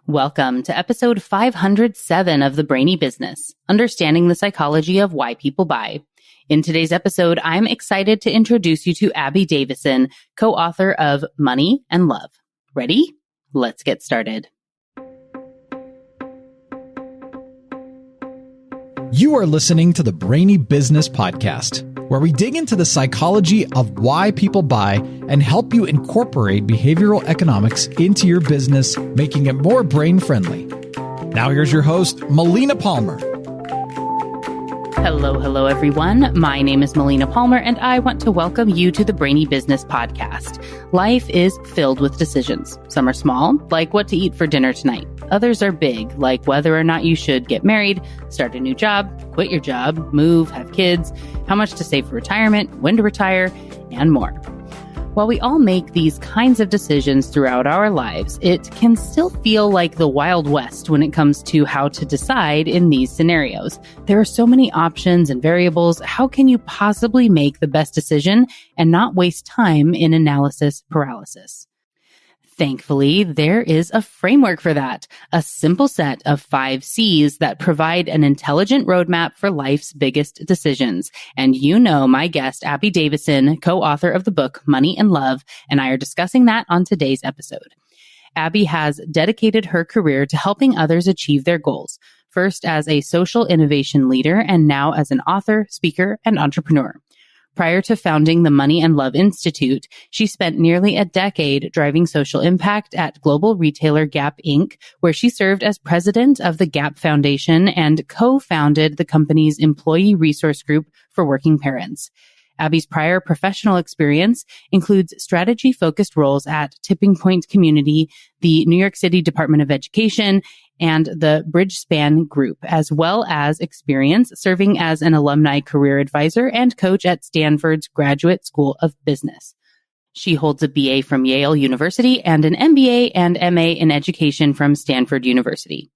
Welcome to episode 507 of the Brainy Business, Understanding the Psychology of Why People Buy. In today's episode, I'm excited to introduce you to Abby Davisson, co-author of Money and Love. Ready? Let's get started. You are listening to the Brainy Business Podcast, where we dig into the psychology of why people buy and help you incorporate behavioral economics into your business, making it more brain-friendly. Now here's your host, Melina Palmer. Hello, everyone. My name is Melina Palmer, and I want to welcome you to the Brainy Business Podcast. Life is filled with decisions. Some are small, like what to eat for dinner tonight. Others are big, like whether or not you should get married, start a new job, quit your job, move, have kids, how much to save for retirement, when to retire, and more. While we all make these kinds of decisions throughout our lives, it can still feel like the Wild West when it comes to how to decide in these scenarios. There are so many options and variables. How can you possibly make the best decision and not waste time in analysis paralysis? Thankfully, there is a framework for that, a simple set of 5 C's that provide an intelligent roadmap for life's biggest decisions. And you know my guest, Abby Davisson, co-author of the book Money and Love, and I are discussing that on today's episode. Abby has dedicated her career to helping others achieve their goals, first as a social innovation leader and now as an author, speaker, and entrepreneur. Prior to founding the Money and Love Institute, she spent nearly a decade driving social impact at global retailer Gap Inc., where she served as president of the Gap Foundation and co-founded the company's employee resource group for working parents. Abby's prior professional experience includes strategy-focused roles at Tipping Point Community, the New York City Department of Education, and the Bridgespan Group, as well as experience serving as an alumni career advisor and coach at Stanford's Graduate School of Business. She holds a BA from Yale University and an MBA and MA in education from Stanford University.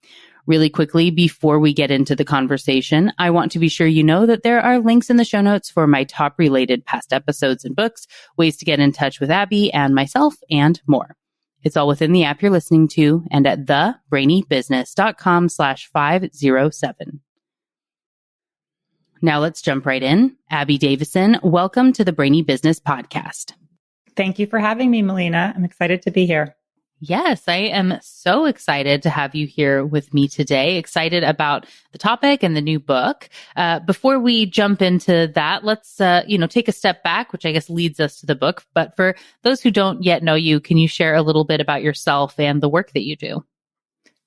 Really quickly, before we get into the conversation, I want to be sure you know that there are links in the show notes for my top related past episodes and books, ways to get in touch with Abby and myself, and more. It's all within the app you're listening to and at thebrainybusiness.com/507. Now let's jump right in. Abby Davisson, welcome to the Brainy Business Podcast. Thank you for having me, Melina. I'm excited to be here. Yes, I am so excited to have you here with me today. Excited about the topic and the new book. Before we jump into that, let's take a step back, which I guess leads us to the book. But for those who don't yet know you, can you share a little bit about yourself and the work that you do?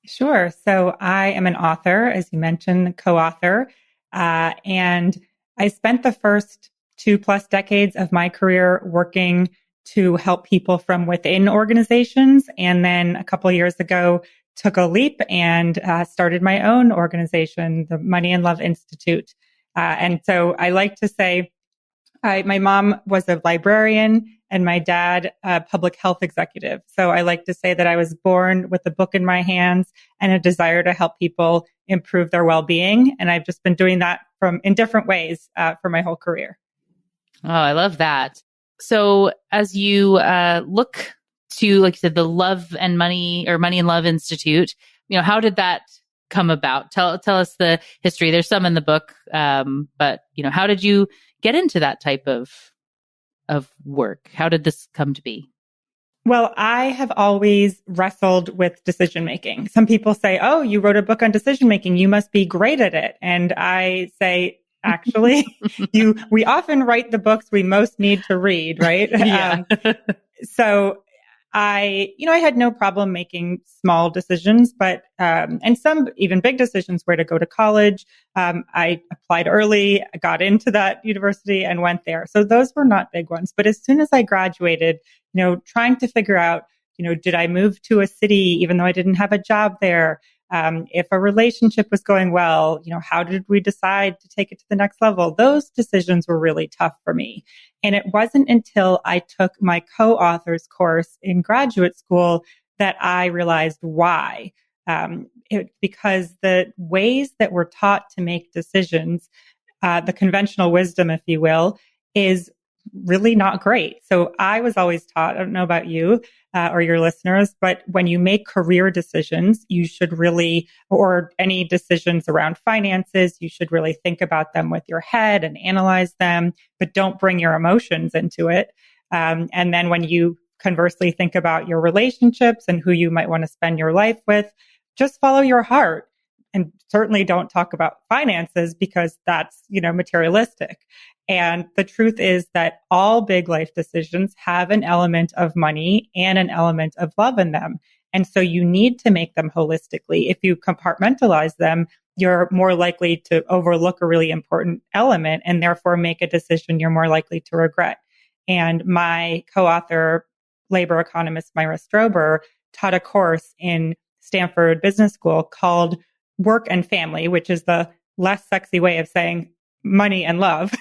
Sure. So I am an author, as you mentioned, co-author, and I spent the first 2+ decades of my career working to help people from within organizations. And then a couple of years ago, took a leap and started my own organization, the Money and Love Institute. And so I like to say, my mom was a librarian and my dad, a public health executive. So I like to say that I was born with a book in my hands and a desire to help people improve their well-being. And I've just been doing that in different ways for my whole career. Oh, I love that. So as you look to, like you said, the Love and Money or Money and Love Institute, how did that come about? Tell us the history. There's some in the book, but how did you get into that type of work? How did this come to be? Well, I have always wrestled with decision making. Some people say, "Oh, you wrote a book on decision making. You must be great at it." And I say, actually, we often write the books we most need to read, right? Yeah. So I had no problem making small decisions, but, and some even big decisions, where to go to college. I applied early, got into that university and went there. So those were not big ones. But as soon as I graduated, trying to figure out, did I move to a city even though I didn't have a job there? If a relationship was going well, how did we decide to take it to the next level? Those decisions were really tough for me. And it wasn't until I took my co-author's course in graduate school that I realized why. Because the ways that we're taught to make decisions, the conventional wisdom, if you will, is really not great. So I was always taught, I don't know about you or your listeners, but when you make career decisions, you should really, or any decisions around finances, you should really think about them with your head and analyze them, but don't bring your emotions into it. And then when you conversely think about your relationships and who you might want to spend your life with, just follow your heart. And certainly don't talk about finances because that's, materialistic. And the truth is that all big life decisions have an element of money and an element of love in them. And so you need to make them holistically. If you compartmentalize them, you're more likely to overlook a really important element and therefore make a decision you're more likely to regret. And my co-author, labor economist Myra Strober, taught a course in Stanford Business School called Work and Family, which is the less sexy way of saying money and love.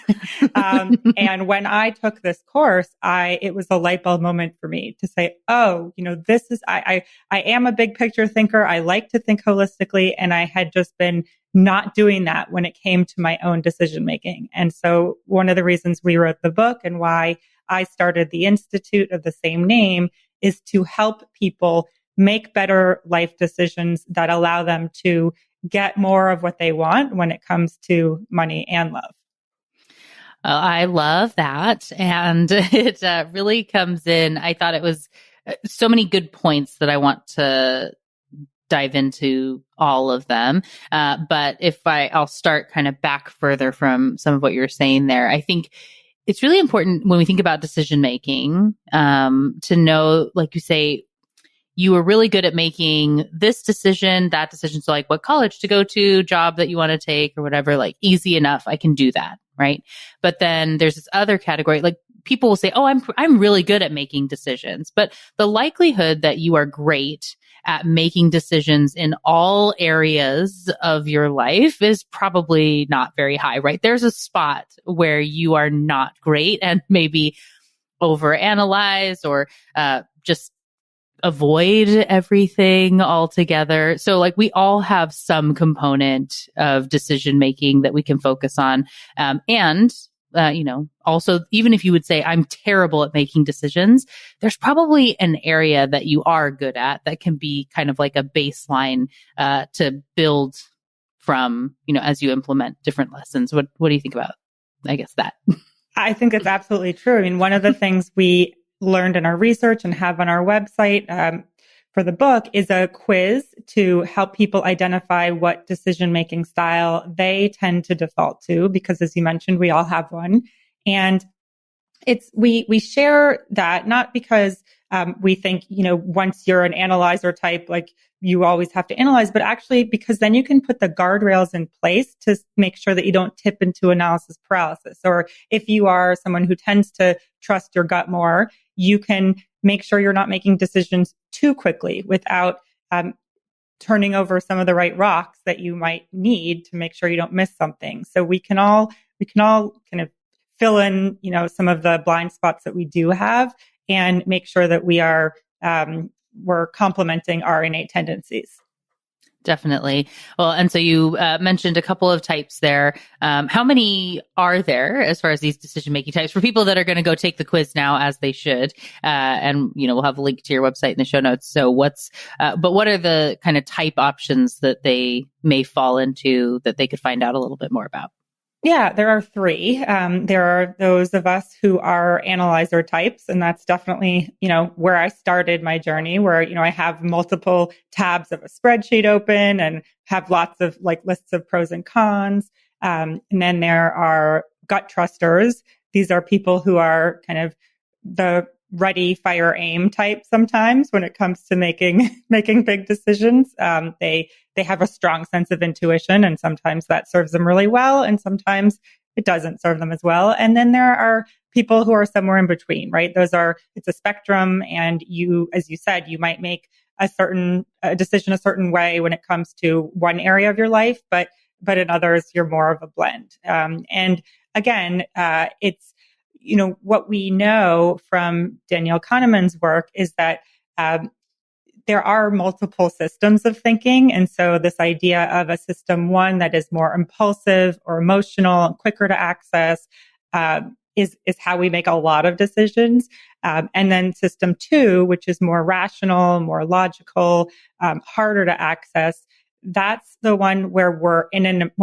And when I took this course, it was a light bulb moment for me to say, oh, this is, I am a big picture thinker. I like to think holistically. And I had just been not doing that when it came to my own decision making. And so one of the reasons we wrote the book and why I started the Institute of the same name is to help people make better life decisions that allow them to get more of what they want when it comes to money and love. I love that. And it really comes in. I thought it was so many good points that I want to dive into all of them. But I'll start kind of back further from some of what you're saying there. I think it's really important when we think about decision making to know, like you say, you were really good at making this decision, that decision. So like what college to go to, job that you want to take or whatever, like easy enough. I can do that. Right. But then there's this other category, like people will say, oh, I'm really good at making decisions. But the likelihood that you are great at making decisions in all areas of your life is probably not very high, right? There's a spot where you are not great and maybe overanalyze or just avoid everything altogether. So like we all have some component of decision making that we can focus on. Also, even if you would say I'm terrible at making decisions, there's probably an area that you are good at that can be kind of like a baseline to build from, as you implement different lessons. What do you think about, I guess, that? I think it's absolutely true. I mean, one of the things we learned in our research and have on our website for the book is a quiz to help people identify what decision-making style they tend to default to, because as you mentioned, we all have one. And we share that not because we think, once you're an analyzer type, like you always have to analyze, but actually because then you can put the guardrails in place to make sure that you don't tip into analysis paralysis. Or if you are someone who tends to trust your gut more, you can make sure you're not making decisions too quickly without turning over some of the right rocks that you might need to make sure you don't miss something. So we can all kind of fill in, some of the blind spots that we do have and make sure that we're complementing our innate tendencies. Definitely. Well, and so you mentioned a couple of types there. How many are there as far as these decision-making types for people that are going to go take the quiz now, as they should? And, we'll have a link to your website in the show notes. So what are the kind of type options that they may fall into that they could find out a little bit more about? Yeah, there are three. There are those of us who are analyzer types, and that's definitely, where I started my journey, where, I have multiple tabs of a spreadsheet open and have lots of lists of pros and cons. And then there are gut trusters. These are people who are kind of the ready, fire, aim type sometimes when it comes to making big decisions. They have a strong sense of intuition, and sometimes that serves them really well, and sometimes it doesn't serve them as well. And then there are people who are somewhere in between, right? It's a spectrum, and as you said, you might make a decision a certain way when it comes to one area of your life, but in others, you're more of a blend. And again, it's, what we know from Danielle Kahneman's work is that there are multiple systems of thinking. And so this idea of a system one that is more impulsive or emotional and quicker to access is how we make a lot of decisions. And then system 2, which is more rational, more logical, harder to access. That's the one where when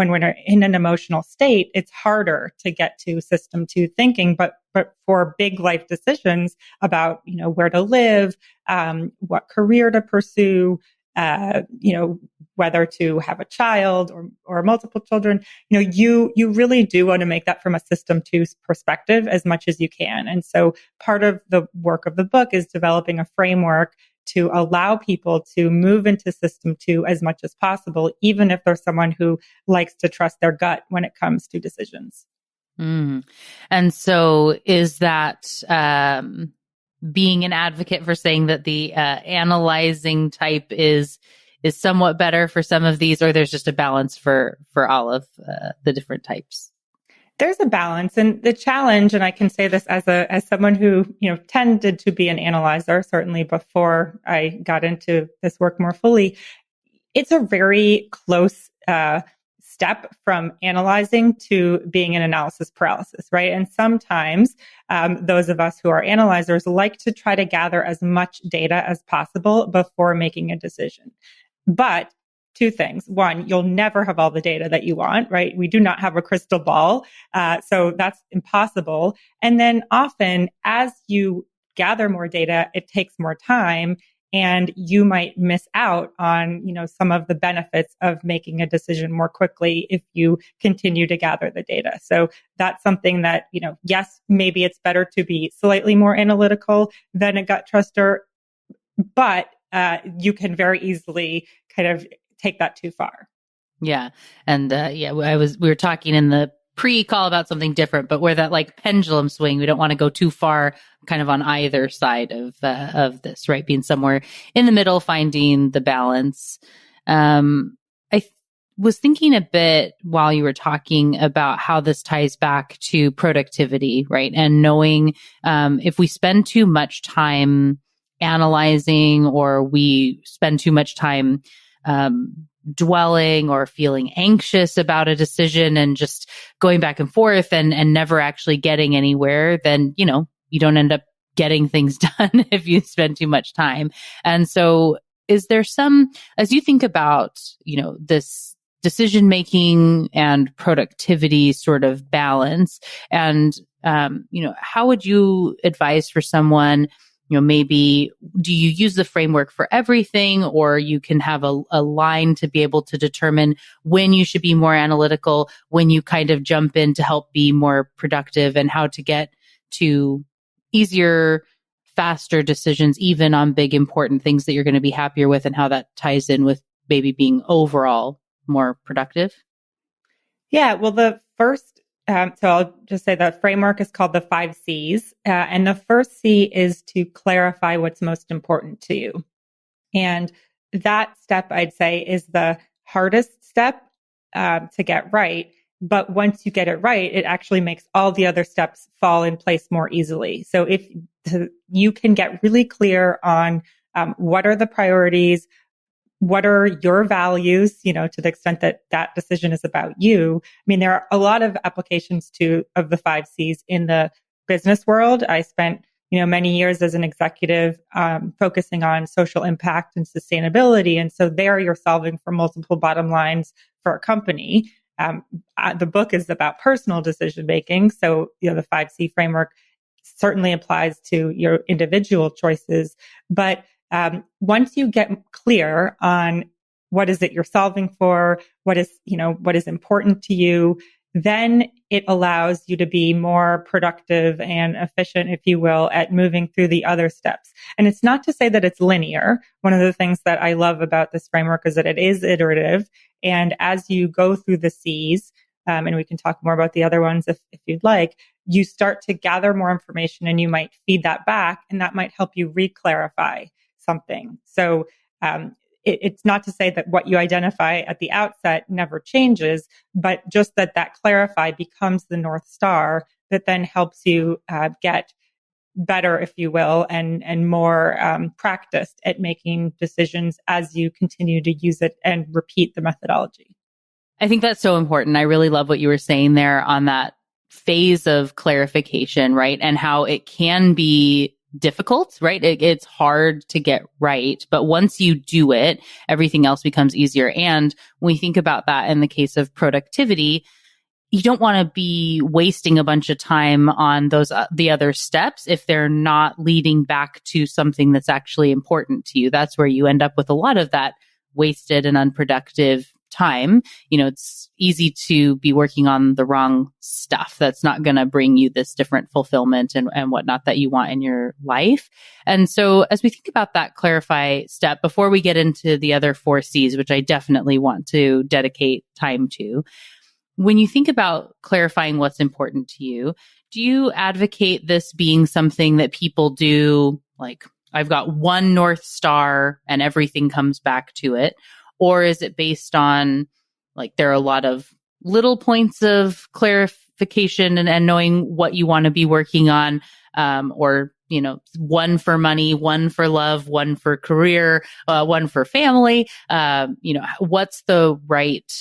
we're in an emotional state, it's harder to get to system 2 thinking. But for big life decisions about, where to live, what career to pursue, whether to have a child or multiple children, you really do want to make that from a system 2 perspective as much as you can. And so part of the work of the book is developing a framework to allow people to move into system 2 as much as possible, even if they're someone who likes to trust their gut when it comes to decisions. Mm. And so is that being an advocate for saying that the analyzing type is somewhat better for some of these, or there's just a balance for all of the different types? There's a balance, and the challenge, and I can say this as someone who, tended to be an analyzer, certainly before I got into this work more fully, it's a very close step from analyzing to being an analysis paralysis, right? And sometimes those of us who are analyzers like to try to gather as much data as possible before making a decision. But two things. One, you'll never have all the data that you want, right? We do not have a crystal ball. So that's impossible. And then often as you gather more data, it takes more time and you might miss out on, some of the benefits of making a decision more quickly if you continue to gather the data. So that's something that, yes, maybe it's better to be slightly more analytical than a gut truster, but you can very easily kind of take that too far. Yeah. And we were talking in the pre-call about something different, but where that like pendulum swing, we don't want to go too far kind of on either side of this, right? Being somewhere in the middle, finding the balance. Was thinking a bit while you were talking about how this ties back to productivity, right? And knowing if we spend too much time analyzing or we spend too much time dwelling or feeling anxious about a decision and just going back and forth and never actually getting anywhere, then, you don't end up getting things done if you spend too much time. And so is there as you think about, this decision-making and productivity sort of balance and, how would you advise for someone, maybe do you use the framework for everything, or you can have a line to be able to determine when you should be more analytical, when you kind of jump in to help be more productive, and how to get to easier, faster decisions, even on big, important things that you're going to be happier with, and how that ties in with maybe being overall more productive? Yeah, well, the first so I'll just say the framework is called the 5 C's. And the first C is to clarify what's most important to you. And that step, I'd say, is the hardest step to get right. But once you get it right, it actually makes all the other steps fall in place more easily. So if you can get really clear on what are the priorities, what are your values, to the extent that that decision is about you. I mean, there are a lot of applications of the 5 C's in the business world. I spent, many years as an executive focusing on social impact and sustainability. And so there you're solving for multiple bottom lines for a company. The book is about personal decision making. So, the 5 C framework certainly applies to your individual choices. But once you get clear on what is it you're solving for, what is important to you, then it allows you to be more productive and efficient, if you will, at moving through the other steps. And it's not to say that it's linear. One of the things that I love about this framework is that it is iterative. And as you go through the C's, and we can talk more about the other ones if you'd like, you start to gather more information and you might feed that back, and that might help you re-clarify something. So it's not to say that what you identify at the outset never changes, but just that clarify becomes the North Star that then helps you get better, if you will, and more practiced at making decisions as you continue to use it and repeat the methodology. I think that's so important. I really love what you were saying there on that phase of clarification, right? And how it can be difficult, right? It's hard to get right. But once you do it, everything else becomes easier. And when we think about that in the case of productivity, you don't want to be wasting a bunch of time on those the other steps if they're not leading back to something that's actually important to you. That's where you end up with a lot of that wasted and unproductive time. It's easy to be working on the wrong stuff that's not going to bring you this different fulfillment and whatnot that you want in your life. And so as we think about that clarify step, before we get into the other 4 C's, which I definitely want to dedicate time to, when you think about clarifying what's important to you, do you advocate this being something that people do, like, I've got one North Star and everything comes back to it? Or is it based on, like, there are a lot of little points of clarification and knowing what you want to be working on, or, one for money, one for love, one for career, one for family? What's the right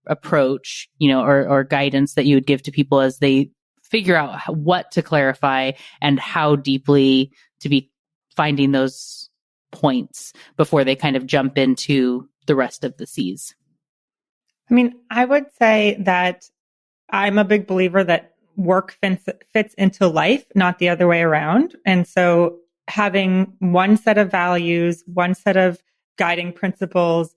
approach, or guidance that you would give to people as they figure out what to clarify and how deeply to be finding those points before they kind of jump into the rest of the C's? I would say that I'm a big believer that work fits into life, not the other way around. And so having one set of values, one set of guiding principles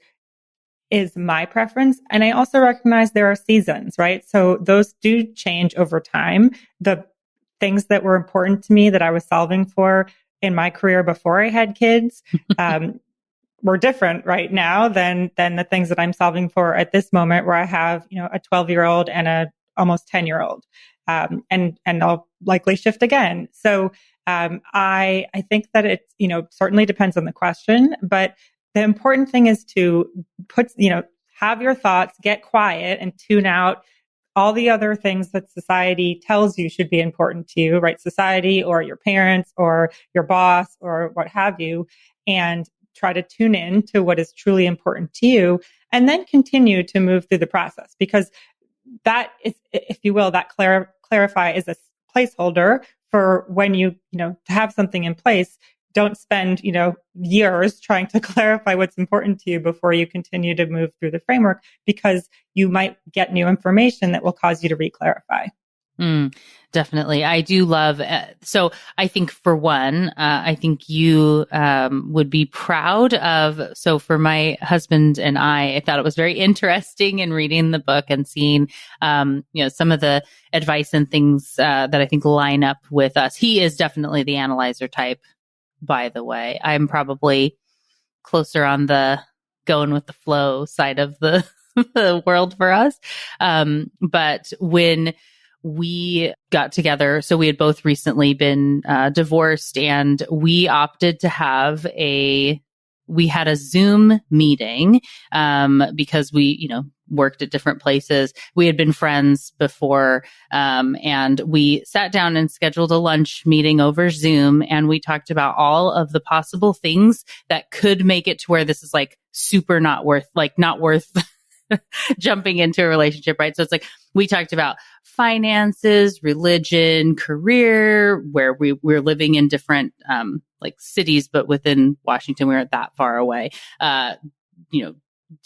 is my preference. And I also recognize there are seasons, right? So those do change over time. The things that were important to me that I was solving for in my career before I had kids were different right now than the things that I'm solving for at this moment, where I have, a 12-year-old and a almost 10-year-old. And I'll likely shift again. So I think that it, certainly depends on the question, but the important thing is to have your thoughts, get quiet, and tune out all the other things that society tells you should be important to you, right? Society or your parents or your boss or what have you, and try to tune in to what is truly important to you, and then continue to move through the process, because that is, if you will, that clarify is a placeholder for when you have something in place. Don't spend, years trying to clarify what's important to you before you continue to move through the framework, because you might get new information that will cause you to re-clarify. Definitely. I do love, so I think for one, I think you would be proud of, so for my husband and I thought it was very interesting in reading the book and seeing, some of the advice and things that I think line up with us. He is definitely the analyzer type, by the way. I'm probably closer on the going with the flow side of the, the world for us. But when we got together, so we had both recently been divorced, and we opted to have we had a Zoom meeting because we, worked at different places. We had been friends before, and we sat down and scheduled a lunch meeting over Zoom, and we talked about all of the possible things that could make it to where this is like super not worth jumping into a relationship, right? So it's like, we talked about finances, religion, career, where we're living in different, cities, but within Washington, we weren't that far away. Do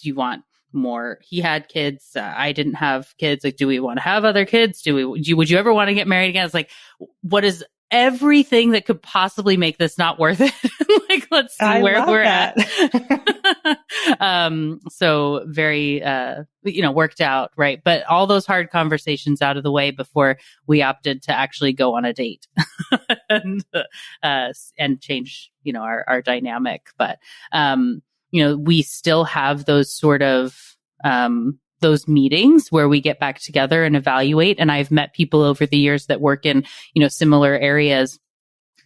you want more? He had kids. I didn't have kids. Like, do we want to have other kids? Would you ever want to get married again? It's like, what is everything that could possibly make this not worth it? Like, let's see where we're at. So very, worked out, right? But all those hard conversations out of the way before we opted to actually go on a date and change, our dynamic. But, we still have those sort of, those meetings where we get back together and evaluate. And I've met people over the years that work in, similar areas,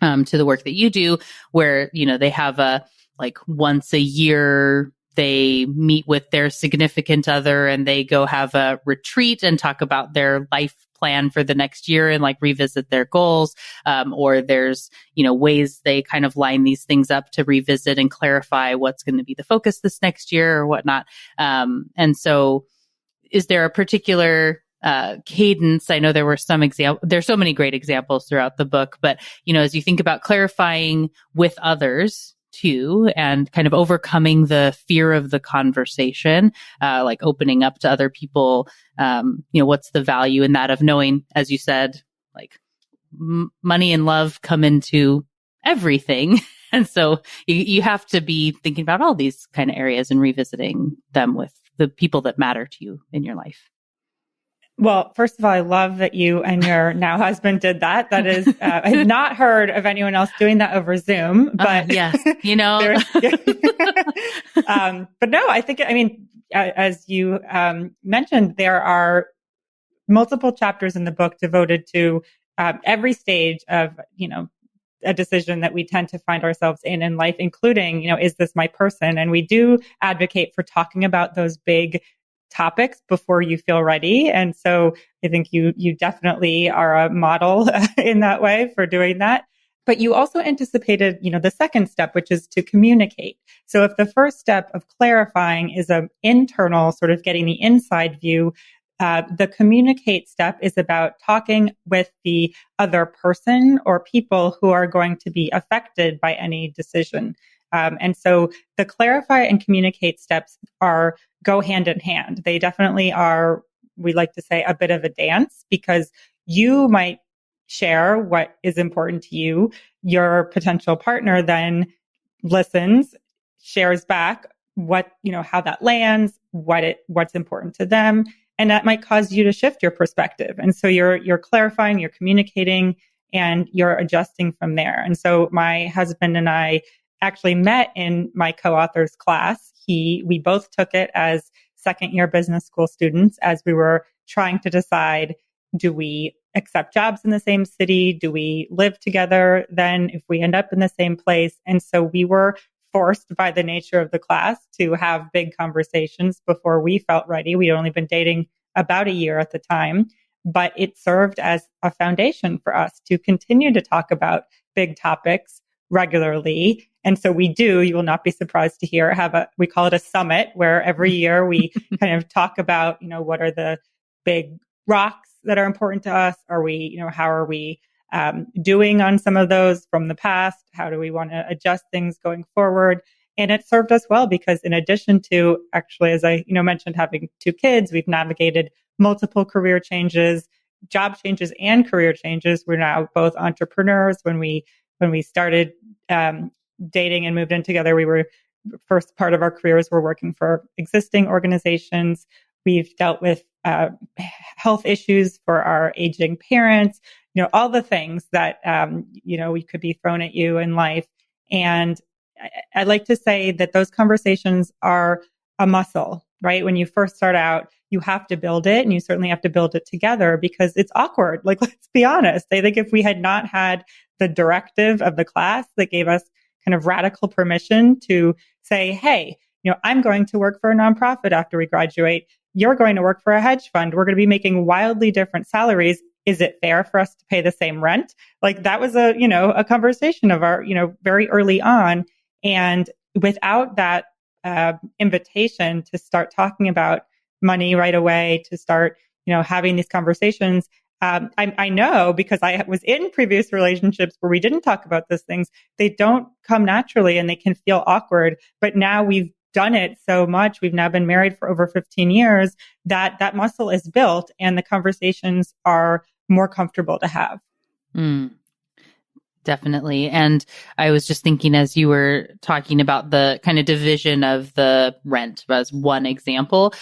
to the work that you do, where, they have once a year, they meet with their significant other and they go have a retreat and talk about their life plan for the next year and revisit their goals. Or there's, ways they kind of line these things up to revisit and clarify what's going to be the focus this next year or whatnot. And so is there a particular cadence. I know there were there's so many great examples throughout the book, but, as you think about clarifying with others too, and kind of overcoming the fear of the conversation, like opening up to other people, what's the value in that of knowing, as you said, like money and love come into everything. And so you have to be thinking about all these kind of areas and revisiting them with the people that matter to you in your life. Well, first of all, I love that you and your now husband did that. That is, I have not heard of anyone else doing that over Zoom, but yes, but no, I think, as you mentioned, there are multiple chapters in the book devoted to every stage of, a decision that we tend to find ourselves in life, including, is this my person? And we do advocate for talking about those big topics before you feel ready. And so I think you definitely are a model in that way for doing that. But you also anticipated, the second step, which is to communicate. So if the first step of clarifying is an internal sort of getting the inside view, the communicate step is about talking with the other person or people who are going to be affected by any decision. And so the clarify and communicate steps go hand in hand. They definitely are, we like to say, a bit of a dance, because you might share what is important to you. Your potential partner then listens, shares back how that lands, what's important to them. And that might cause you to shift your perspective. And so you're clarifying, you're communicating, and you're adjusting from there. And so my husband and I actually met in my co-author's class. We both took it as second year business school students as we were trying to decide, do we accept jobs in the same city? Do we live together then if we end up in the same place? And so we were forced by the nature of the class to have big conversations before we felt ready. We'd only been dating about a year at the time, but it served as a foundation for us to continue to talk about big topics regularly. And so you will not be surprised to hear, we call it a summit, where every year we kind of talk about, what are the big rocks that are important to us? How are we doing on some of those from the past? How do we want to adjust things going forward? And it served us well, because in addition to actually, as I mentioned, having 2 kids, we've navigated multiple career changes, job changes and career changes. We're now both entrepreneurs. When we started dating and moved in together, we were, first part of our careers were working for existing organizations. We've dealt with health issues for our aging parents, all the things that, we could be thrown at you in life. And I like to say that those conversations are a muscle, right? When you first start out, you have to build it, and you certainly have to build it together, because it's awkward. Like, let's be honest. I think if we had not had the directive of the class that gave us kind of radical permission to say, hey, I'm going to work for a nonprofit after we graduate. You're going to work for a hedge fund. We're going to be making wildly different salaries. Is it fair for us to pay the same rent? Like, that was a conversation of our, very early on. And without that invitation to start talking about money right away, to start, having these conversations, I know, because I was in previous relationships where we didn't talk about those things. They don't come naturally and they can feel awkward. But now we've done it so much. We've now been married for over 15 years that muscle is built and the conversations are more comfortable to have. Definitely. And I was just thinking, as you were talking about the kind of division of the rent as one example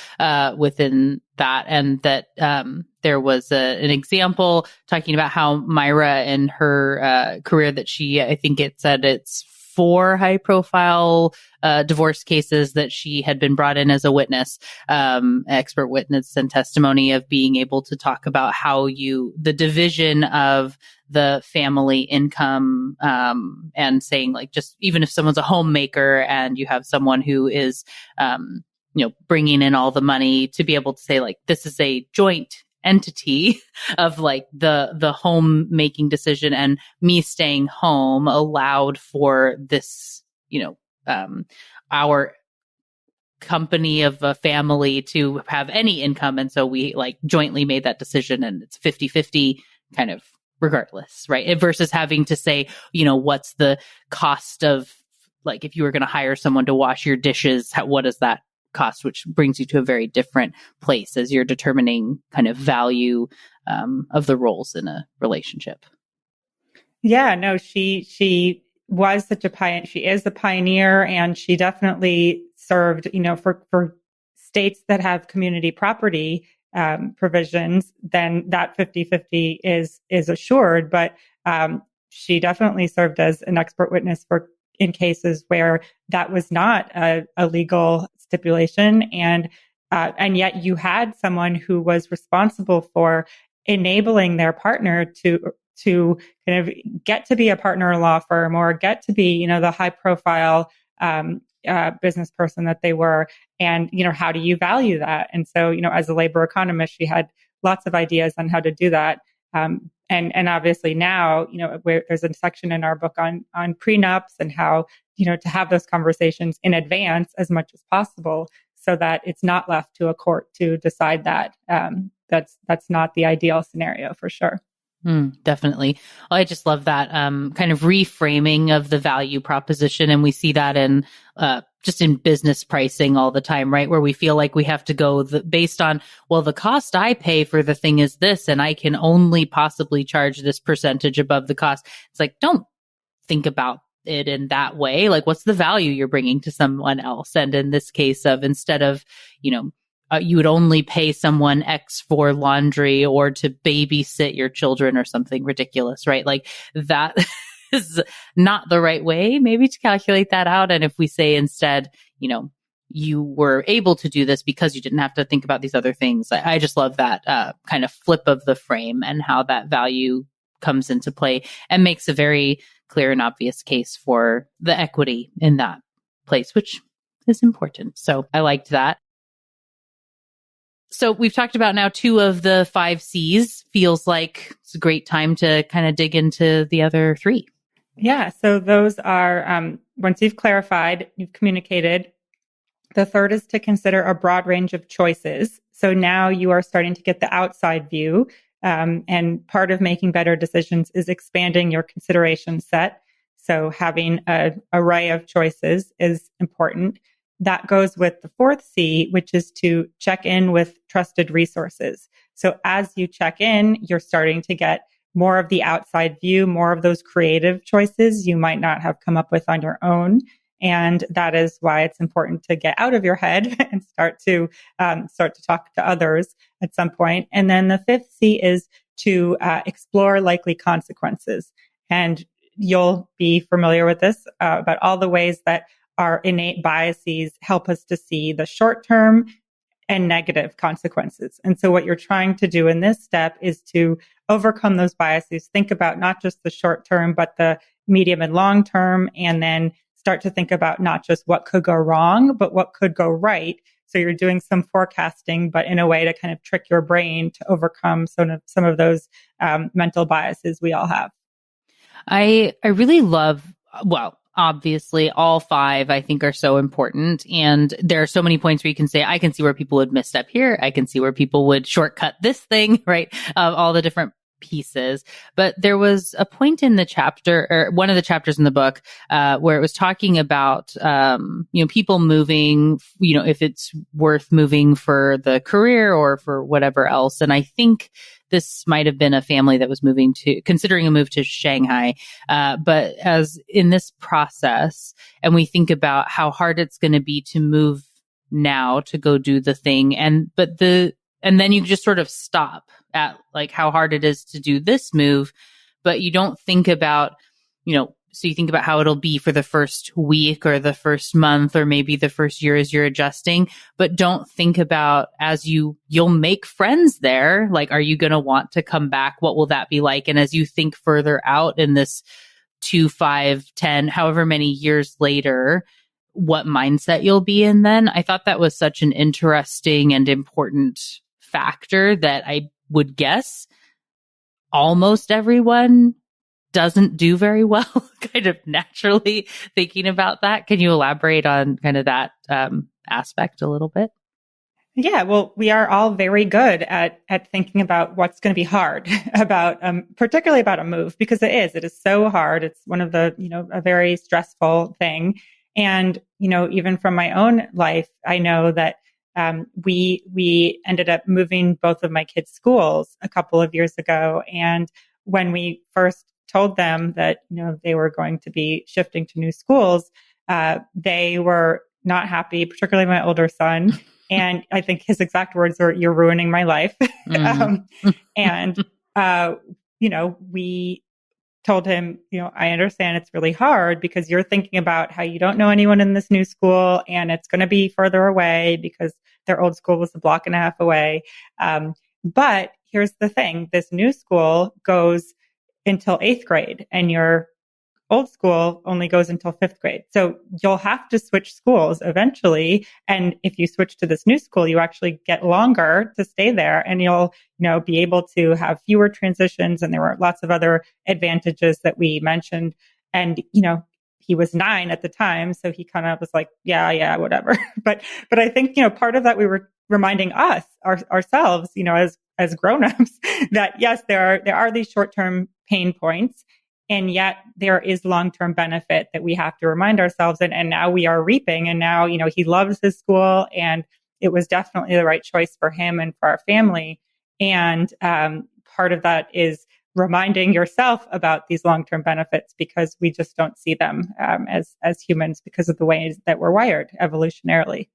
within that, and that there was an example talking about how Myra in her career that I think it said it's 4 high profile divorce cases that she had been brought in as a witness, expert witness and testimony, of being able to talk about how the division of the family income, and saying, like, just even if someone's a homemaker and you have someone who is, bringing in all the money, to be able to say, like, this is a joint entity of, like, the home making decision, and me staying home allowed for this, our company of a family to have any income. And so we like jointly made that decision, and it's 50-50 kind of regardless, right? Versus having to say, what's the cost of, like, if you were going to hire someone to wash your dishes, what does that cost? Which brings you to a very different place as you're determining kind of value of the roles in a relationship. Yeah, no, she was such a pioneer. She is a pioneer, and she definitely served, for states that have community property provisions, then that 50-50 is assured. But she definitely served as an expert witness in cases where that was not a legal stipulation, and yet you had someone who was responsible for enabling their partner to kind of get to be a partner in a law firm, or get to be, the high profile business person that they were. And, how do you value that? And so, as a labor economist, she had lots of ideas on how to do that. And obviously now, there's a section in our book on prenups and how, to have those conversations in advance as much as possible, so that it's not left to a court to decide that. That's not the ideal scenario for sure. Definitely. Well, I just love that kind of reframing of the value proposition. And we see that in just in business pricing all the time, right? Where we feel like we have to go based on, well, the cost I pay for the thing is this, and I can only possibly charge this percentage above the cost. It's like, don't think about it in that way. Like, what's the value you're bringing to someone else? And in this case of, instead of, you would only pay someone X for laundry or to babysit your children or something ridiculous, right? Like, that is not the right way maybe to calculate that out. And if we say instead, you were able to do this because you didn't have to think about these other things. I just love that kind of flip of the frame and how that value comes into play and makes a very clear and obvious case for the equity in that place, which is important. So I liked that. So we've talked about now 2 of the 5 C's. Feels like it's a great time to kind of dig into the other 3. Yeah. So those are, once you've clarified, you've communicated, the third is to consider a broad range of choices. So now you are starting to get the outside view. And part of making better decisions is expanding your consideration set. So having an array of choices is important. That goes with the 4th C, which is to check in with trusted resources. So as you check in, you're starting to get more of the outside view, more of those creative choices you might not have come up with on your own. And that is why it's important to get out of your head and start to talk to others at some point. And then the 5th C is to explore likely consequences. And you'll be familiar with this, about all the ways that our innate biases help us to see the short-term and negative consequences. And so what you're trying to do in this step is to overcome those biases, think about not just the short term, but the medium and long term, and then start to think about not just what could go wrong, but what could go right. So you're doing some forecasting, but in a way to kind of trick your brain to overcome some of those mental biases we all have. I really love, well, obviously all 5 I think are so important. And there are so many points where you can say, I can see where people would misstep here. I can see where people would shortcut this thing, right? All the different pieces. But there was a point in the chapter, or one of the chapters in the book, where it was talking about, people moving, if it's worth moving for the career or for whatever else. And I think this might have been a family that was considering a move to Shanghai. But as in this process, and we think about how hard it's going to be to move now to go do the thing. And then you just sort of stop at like how hard it is to do this move, but you don't think about, so you think about how it'll be for the first week or the first month or maybe the first year as you're adjusting, but don't think about as you'll make friends there. Like, are you going to want to come back? What will that be like? And as you think further out in this 2, 5, 10, however many years later, what mindset you'll be in then. I thought that was such an interesting and important factor that I would guess almost everyone doesn't do very well, kind of naturally thinking about that. Can you elaborate on kind of that aspect a little bit? Yeah, well, we are all very good at thinking about what's going to be hard about, particularly about a move, because it is so hard. It's one of the, a very stressful thing. And, even from my own life, I know that, we ended up moving both of my kids' schools a couple of years ago. And when we first told them that, they were going to be shifting to new schools, they were not happy, particularly my older son. And I think his exact words were, "You're ruining my life." Mm-hmm. And, we told him, I understand it's really hard because you're thinking about how you don't know anyone in this new school and it's going to be further away because their old school was a block and a half away. But here's the thing. This new school goes until 8th grade and your old school only goes until 5th grade. So you'll have to switch schools eventually. And if you switch to this new school, you actually get longer to stay there and you'll, be able to have fewer transitions. And there were lots of other advantages that we mentioned. And, he was 9 at the time. So he kind of was like, yeah, whatever. but I think, part of that we were reminding ourselves, as grownups that yes, there are these short-term pain points. And yet there is long-term benefit that we have to remind ourselves. And now we are reaping. And now, he loves his school and it was definitely the right choice for him and for our family. And part of that is reminding yourself about these long-term benefits because we just don't see them as humans because of the ways that we're wired evolutionarily.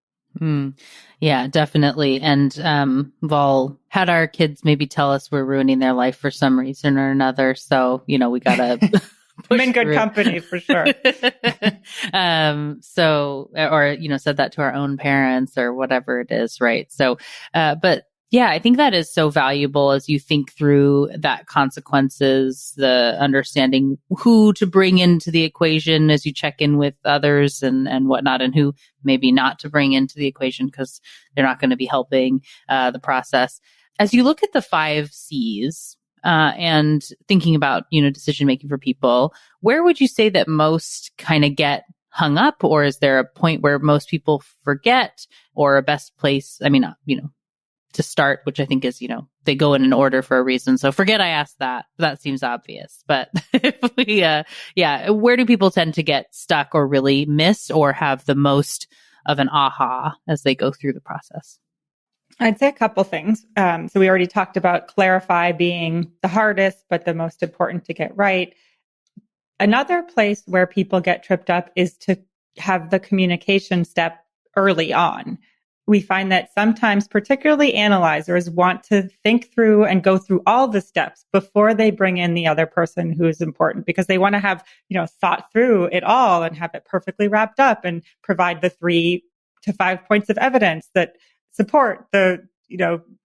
Yeah, definitely. And we've all had our kids maybe tell us we're ruining their life for some reason or another. So, we got to I'm in good company for sure. Said that to our own parents or whatever it is. Right. So, but yeah, I think that is so valuable as you think through that consequences, the understanding who to bring into the equation as you check in with others and whatnot, and who maybe not to bring into the equation because they're not going to be helping the process. As you look at the 5 C's and thinking about, decision making for people, where would you say that most kind of get hung up, or is there a point where most people forget, or a best place? I mean, to start, which I think is, they go in an order for a reason. So forget I asked that. That seems obvious. But if we, where do people tend to get stuck or really miss or have the most of an aha as they go through the process? I'd say a couple things. So we already talked about clarify being the hardest, but the most important to get right. Another place where people get tripped up is to have the communication step early on. We find that sometimes, particularly analyzers, want to think through and go through all the steps before they bring in the other person who is important because they want to have, thought through it all and have it perfectly wrapped up and provide the 3 to 5 points of evidence that support the,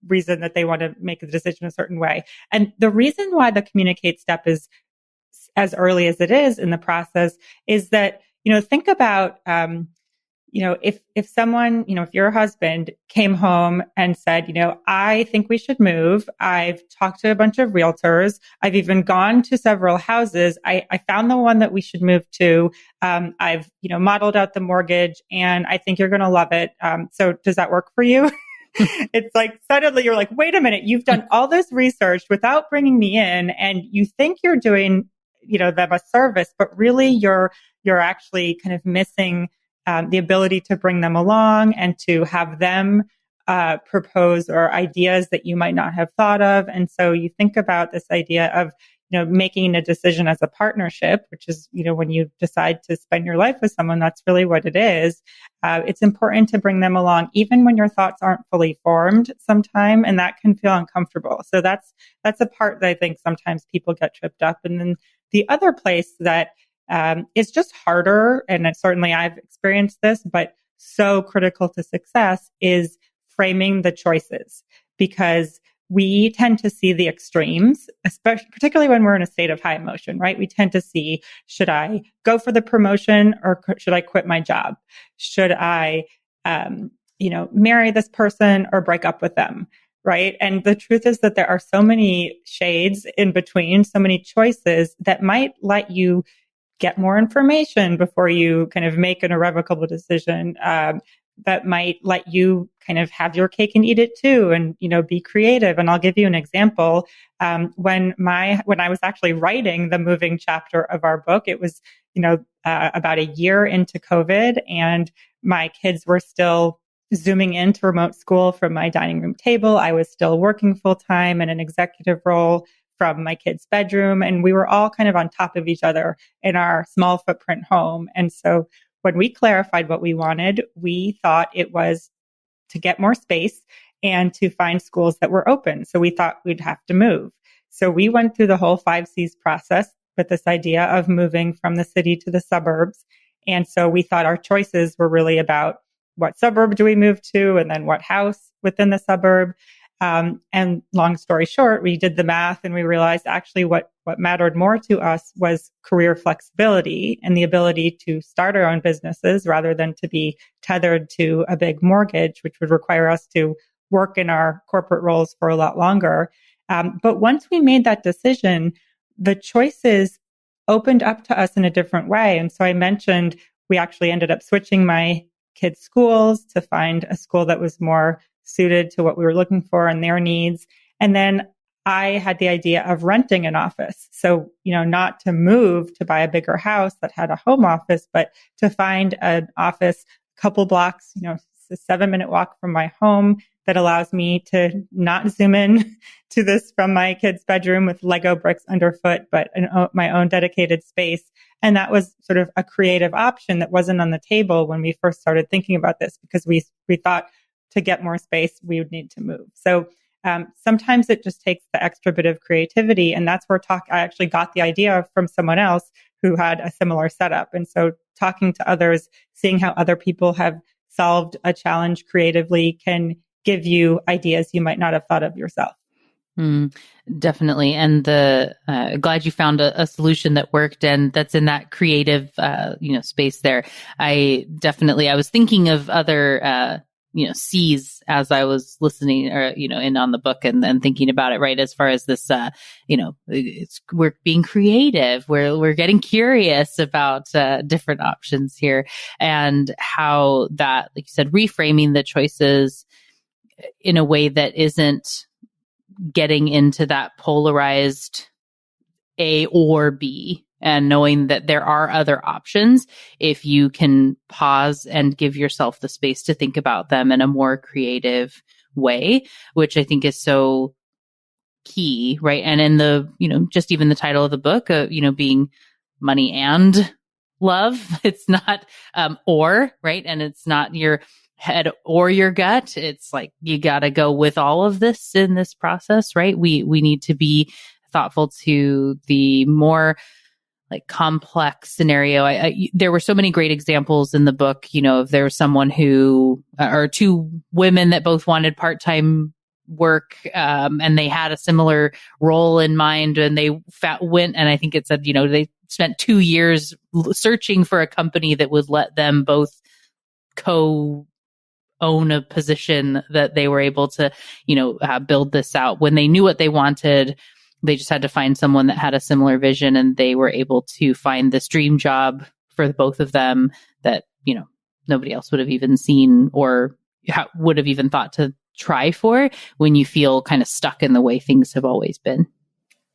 reason that they want to make the decision a certain way. And the reason why the communicate step is as early as it is in the process is that, think about, if someone, if your husband came home and said, I think we should move. I've talked to a bunch of realtors. I've even gone to several houses. I found the one that we should move to. I've, modeled out the mortgage and I think you're going to love it. So does that work for you? It's like suddenly you're like, wait a minute, you've done all this research without bringing me in and you think you're doing, them a service, but really you're actually kind of missing the ability to bring them along and to have them propose or ideas that you might not have thought of. And so you think about this idea of, making a decision as a partnership, which is, when you decide to spend your life with someone, that's really what it is. It's important to bring them along, even when your thoughts aren't fully formed sometime, and that can feel uncomfortable. So that's a part that I think sometimes people get tripped up. And then the other place that is just harder, and certainly I've experienced this, but so critical to success is framing the choices, because we tend to see the extremes, particularly when we're in a state of high emotion, right? We tend to see, should I go for the promotion or should I quit my job? Should I, marry this person or break up with them? Right. And the truth is that there are so many shades in between, so many choices that might let you get more information before you kind of make an irrevocable decision, that might let you kind of have your cake and eat it too, and, be creative. And I'll give you an example. When I was actually writing the moving chapter of our book, it was, about a year into COVID, and my kids were still Zooming into remote school from my dining room table. I was still working full time in an executive role from my kids' bedroom. And we were all kind of on top of each other in our small footprint home. And so when we clarified what we wanted, we thought it was to get more space and to find schools that were open. So we thought we'd have to move. So we went through the whole 5Cs process with this idea of moving from the city to the suburbs. And so we thought our choices were really about what suburb do we move to, and then what house within the suburb. And long story short, we did the math and we realized actually what mattered more to us was career flexibility and the ability to start our own businesses rather than to be tethered to a big mortgage, which would require us to work in our corporate roles for a lot longer. But once we made that decision, the choices opened up to us in a different way. And so I mentioned we actually ended up switching my kids' schools to find a school that was more suited to what we were looking for and their needs. And then I had the idea of renting an office. So, not to move to buy a bigger house that had a home office, but to find an office a couple blocks, it's a 7-minute walk from my home that allows me to not zoom in to this from my kid's bedroom with Lego bricks underfoot, but my own dedicated space. And that was sort of a creative option that wasn't on the table when we first started thinking about this, because we thought to get more space, we would need to move. So sometimes it just takes the extra bit of creativity. And that's where I actually got the idea from someone else who had a similar setup. And so talking to others, seeing how other people have solved a challenge creatively can give you ideas you might not have thought of yourself. Definitely. And glad you found a solution that worked and that's in that creative, space there. I was thinking of other, C's as I was listening or, in on the book and thinking about it, right? As far as this, we're being creative. We're getting curious about, different options here, and how that, like you said, reframing the choices in a way that isn't getting into that polarized A or B, and knowing that there are other options if you can pause and give yourself the space to think about them in a more creative way, which I think is so key, right? And in the, just even the title of the book, being money and love, it's not, or, right? And it's not your head or your gut. It's like, you got to go with all of this in this process, right? We need to be thoughtful to the more like complex scenario. There were so many great examples in the book, if there was someone who, or two women that both wanted part-time work, and they had a similar role in mind, and they went, and I think it said, they spent 2 years searching for a company that would let them both own a position that they were able to, build this out. When they knew what they wanted, they just had to find someone that had a similar vision, and they were able to find this dream job for both of them that, nobody else would have even seen or would have even thought to try for, when you feel kind of stuck in the way things have always been.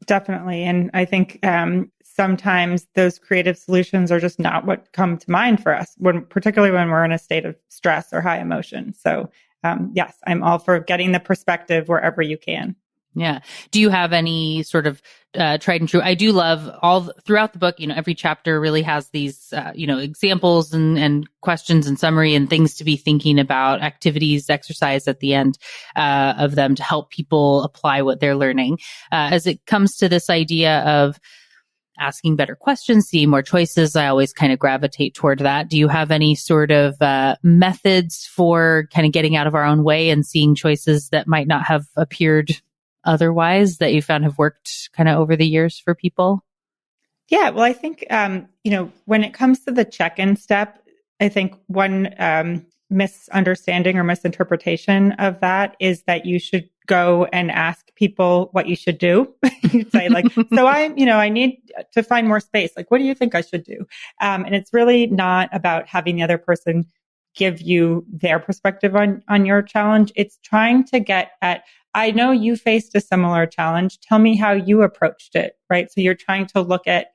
Definitely. And I think sometimes those creative solutions are just not what come to mind for us, particularly when we're in a state of stress or high emotion. So yes, I'm all for getting the perspective wherever you can. Yeah. Do you have any sort of tried and true? I do love throughout the book, every chapter really has these, examples and questions and summary and things to be thinking about, activities, exercise at the end of them to help people apply what they're learning. As it comes to this idea of asking better questions, seeing more choices, I always kind of gravitate toward that. Do you have any sort of methods for kind of getting out of our own way and seeing choices that might not have appeared otherwise that you found have worked kind of over the years for people? Yeah, well, I think, when it comes to the check-in step, I think one misunderstanding or misinterpretation of that is that you should go and ask people what you should do. You'd say like, so I need to find more space. Like, what do you think I should do? And it's really not about having the other person give you their perspective on your challenge. It's trying to get at, I know you faced a similar challenge. Tell me how you approached it, right? So you're trying to look at,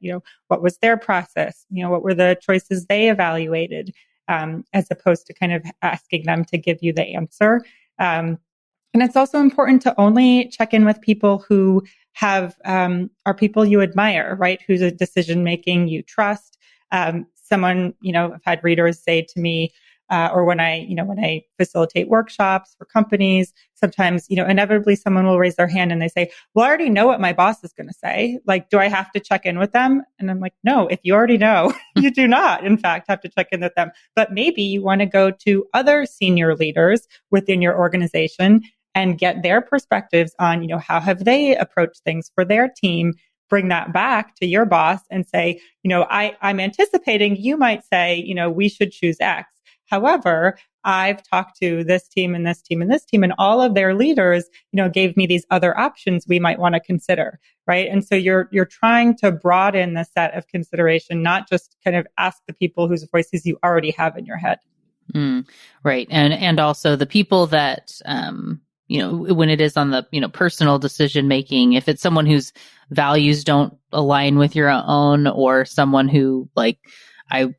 what was their process? What were the choices they evaluated, as opposed to kind of asking them to give you the answer. And it's also important to only check in with people who have, are people you admire, right? Who's a decision-making you trust. Someone, I've had readers say to me, or when I facilitate workshops for companies, sometimes, inevitably someone will raise their hand and they say, well, I already know what my boss is going to say. Like, do I have to check in with them? And I'm like, no, if you already know, you do not, in fact, have to check in with them. But maybe you want to go to other senior leaders within your organization and get their perspectives on, how have they approached things for their team. Bring that back to your boss and say, I'm anticipating you might say, we should choose X. However, I've talked to this team and this team and this team, and all of their leaders, gave me these other options we might want to consider, right? And so you're trying to broaden the set of consideration, not just kind of ask the people whose voices you already have in your head. Right. And also the people that, when it is on the, personal decision making, if it's someone whose values don't align with your own, or someone who, like, I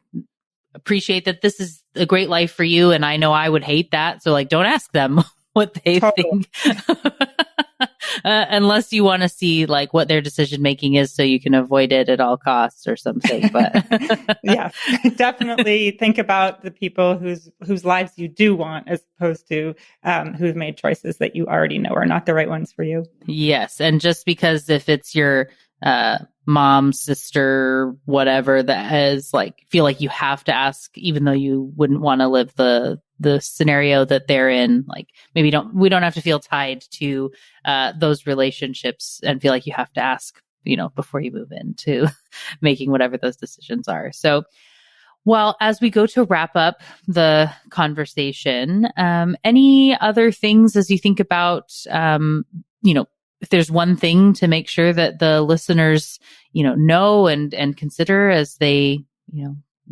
appreciate that this is a great life for you, and I know I would hate that. So, like, don't ask them what they think. Unless you want to see, like, what their decision making is so you can avoid it at all costs or something. But yeah, definitely think about the people whose lives you do want, as opposed to who've made choices that you already know are not the right ones for you. Yes. And just because if it's your mom, sister, whatever, that is, like, feel like you have to ask, even though you wouldn't want to live the scenario that they're in, like, maybe we don't have to feel tied to those relationships and feel like you have to ask, before you move into making whatever those decisions are. So, well, as we go to wrap up the conversation, any other things as you think about, if there's one thing to make sure that the listeners, know and consider as they,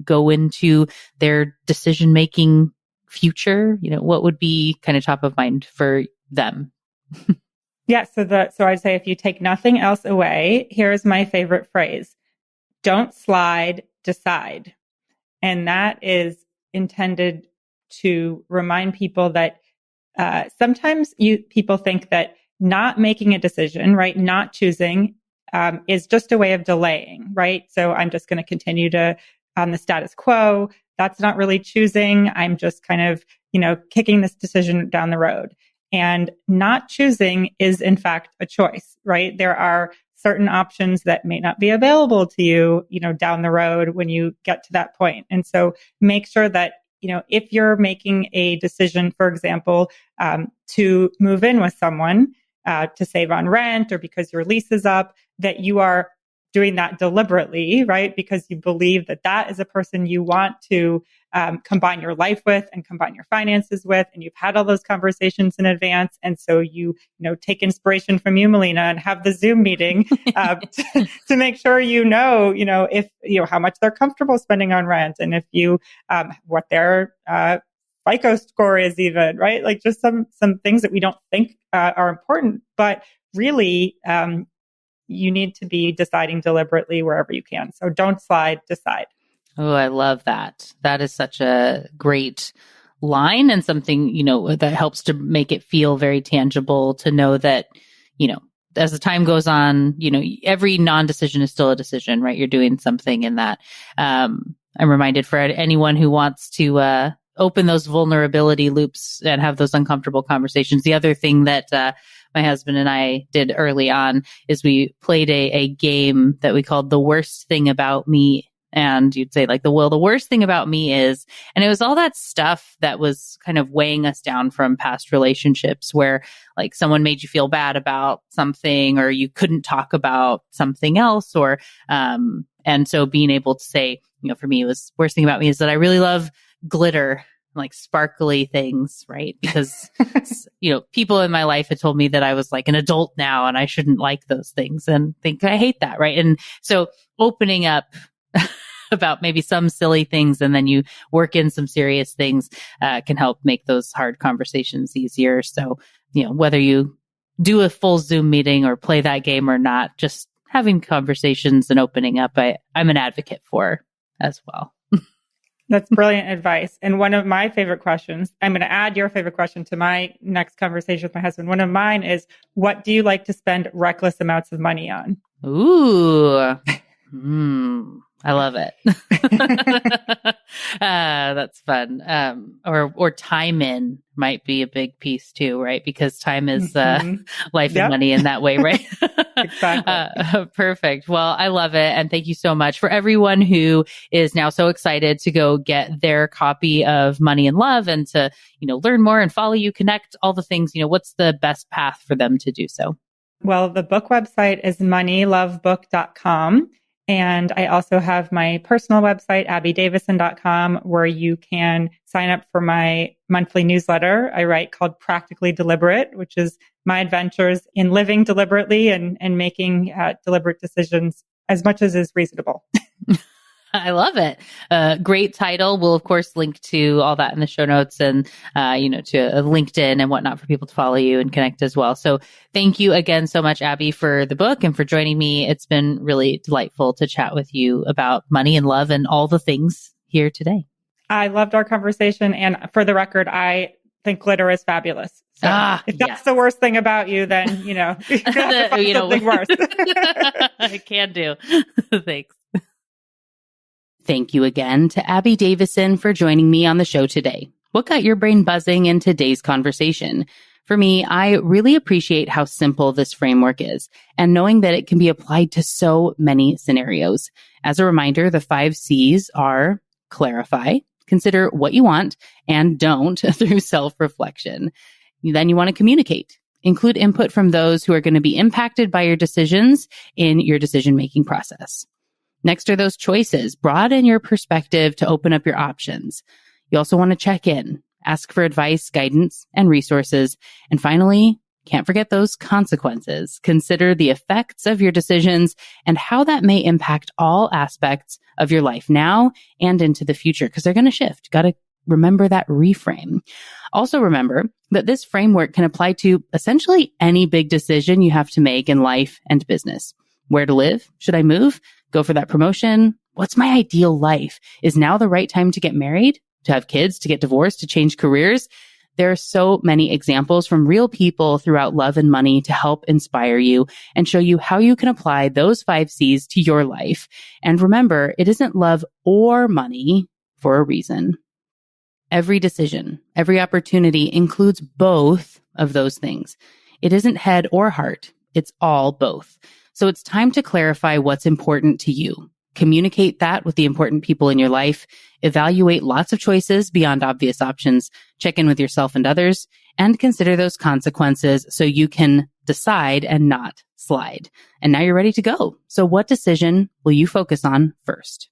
go into their decision-making future, what would be kind of top of mind for them? Yeah. So I'd say if you take nothing else away, here's my favorite phrase: don't slide, decide. And that is intended to remind people that sometimes people think that not making a decision, right, not choosing, is just a way of delaying, right? So I'm just going to continue on the status quo. That's not really choosing. I'm just kind of, kicking this decision down the road. And not choosing is, in fact, a choice, right? There are certain options that may not be available to you, down the road when you get to that point. And so make sure that, if you're making a decision, for example, to move in with someone, to save on rent, or because your lease is up, that you are doing that deliberately, right? Because you believe that is a person you want to combine your life with and combine your finances with, and you've had all those conversations in advance. And so you take inspiration from you, Melina, and have the Zoom meeting to make sure if how much they're comfortable spending on rent, and if what their FICO score is, even, right? Like, just some things that we don't think are important, but really you need to be deciding deliberately wherever you can. So don't slide, decide. Oh, I love that. That is such a great line, and something, that helps to make it feel very tangible, to know that, as the time goes on, every non-decision is still a decision, right? You're doing something in that. I'm reminded, for anyone who wants to open those vulnerability loops and have those uncomfortable conversations. The other thing that my husband and I did early on is we played a game that we called The Worst Thing About Me. And you'd say, like, the worst thing about me is, and it was all that stuff that was kind of weighing us down from past relationships, where, like, someone made you feel bad about something, or you couldn't talk about something else, or, and so being able to say, for me, it was, worst thing about me is that I really love glitter, like sparkly things, right? Because, people in my life had told me that I was like an adult now and I shouldn't like those things and think I hate that, right? And so opening up about maybe some silly things, and then you work in some serious things, can help make those hard conversations easier. So, whether you do a full Zoom meeting or play that game or not, just having conversations and opening up, I'm an advocate for as well. That's brilliant advice. And one of my favorite questions, I'm going to add your favorite question to my next conversation with my husband. One of mine is, what do you like to spend reckless amounts of money on? Ooh, I love it. That's fun. Or time in might be a big piece too, right? Because time is life and money in that way, right? Exactly. Perfect. Well, I love it. And thank you so much for everyone who is now so excited to go get their copy of Money and Love and to, learn more and follow you, connect, all the things. What's the best path for them to do so? Well, the book website is moneylovebook.com. And I also have my personal website, abbydavisson.com, where you can sign up for my monthly newsletter I write called Practically Deliberate, which is my adventures in living deliberately and making deliberate decisions as much as is reasonable. I love it. Great title. We'll, of course, link to all that in the show notes and, to LinkedIn and whatnot for people to follow you and connect as well. So thank you again so much, Abby, for the book and for joining me. It's been really delightful to chat with you about money and love and all the things here today. I loved our conversation. And for the record, I think glitter is fabulous. So if that's the worst thing about you, then, you have to find something worse. I can do. Thanks. Thank you again to Abby Davisson for joining me on the show today. What got your brain buzzing in today's conversation? For me, I really appreciate how simple this framework is and knowing that it can be applied to so many scenarios. As a reminder, the 5 C's are clarify, consider what you want, and don't through self-reflection. Then you want to communicate. Include input from those who are going to be impacted by your decisions in your decision-making process. Next are those choices. Broaden your perspective to open up your options. You also want to check in, ask for advice, guidance, and resources. And finally, can't forget those consequences. Consider the effects of your decisions and how that may impact all aspects of your life now and into the future, because they're going to shift. Got to remember that reframe. Also remember that this framework can apply to essentially any big decision you have to make in life and business. Where to live? Should I move? Go for that promotion? What's my ideal life? Is now the right time to get married, to have kids, to get divorced, to change careers? There are so many examples from real people throughout love and money to help inspire you and show you how you can apply those 5 C's to your life. And remember, it isn't love or money for a reason. Every decision, every opportunity includes both of those things. It isn't head or heart. It's all both. So it's time to clarify what's important to you. Communicate that with the important people in your life. Evaluate lots of choices beyond obvious options. Check in with yourself and others, and consider those consequences so you can decide and not slide. And now you're ready to go. So what decision will you focus on first?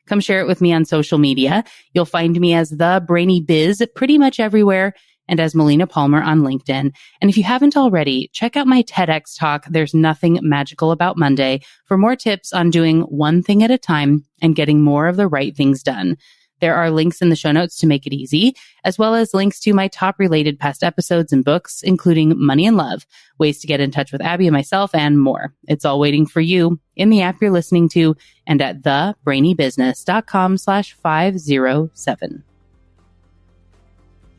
Come share it with me on social media. You'll find me as the Brainy Biz pretty much everywhere, and as Melina Palmer on LinkedIn. And if you haven't already, check out my TEDx talk, There's Nothing Magical About Monday, for more tips on doing one thing at a time and getting more of the right things done. There are links in the show notes to make it easy, as well as links to my top related past episodes and books, including Money and Love, ways to get in touch with Abby and myself, and more. It's all waiting for you in the app you're listening to and at thebrainybusiness.com/507.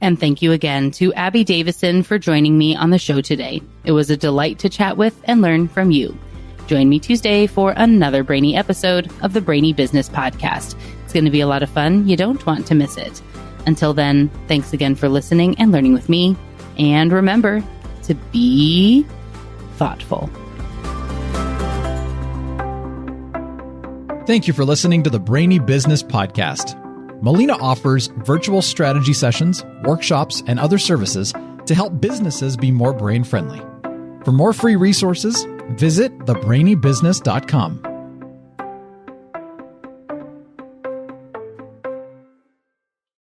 And thank you again to Abby Davisson for joining me on the show today. It was a delight to chat with and learn from you. Join me Tuesday for another Brainy episode of the Brainy Business Podcast. It's going to be a lot of fun. You don't want to miss it. Until then, thanks again for listening and learning with me. And remember to be thoughtful. Thank you for listening to the Brainy Business Podcast. Melina offers virtual strategy sessions, workshops, and other services to help businesses be more brain-friendly. For more free resources, visit thebrainybusiness.com.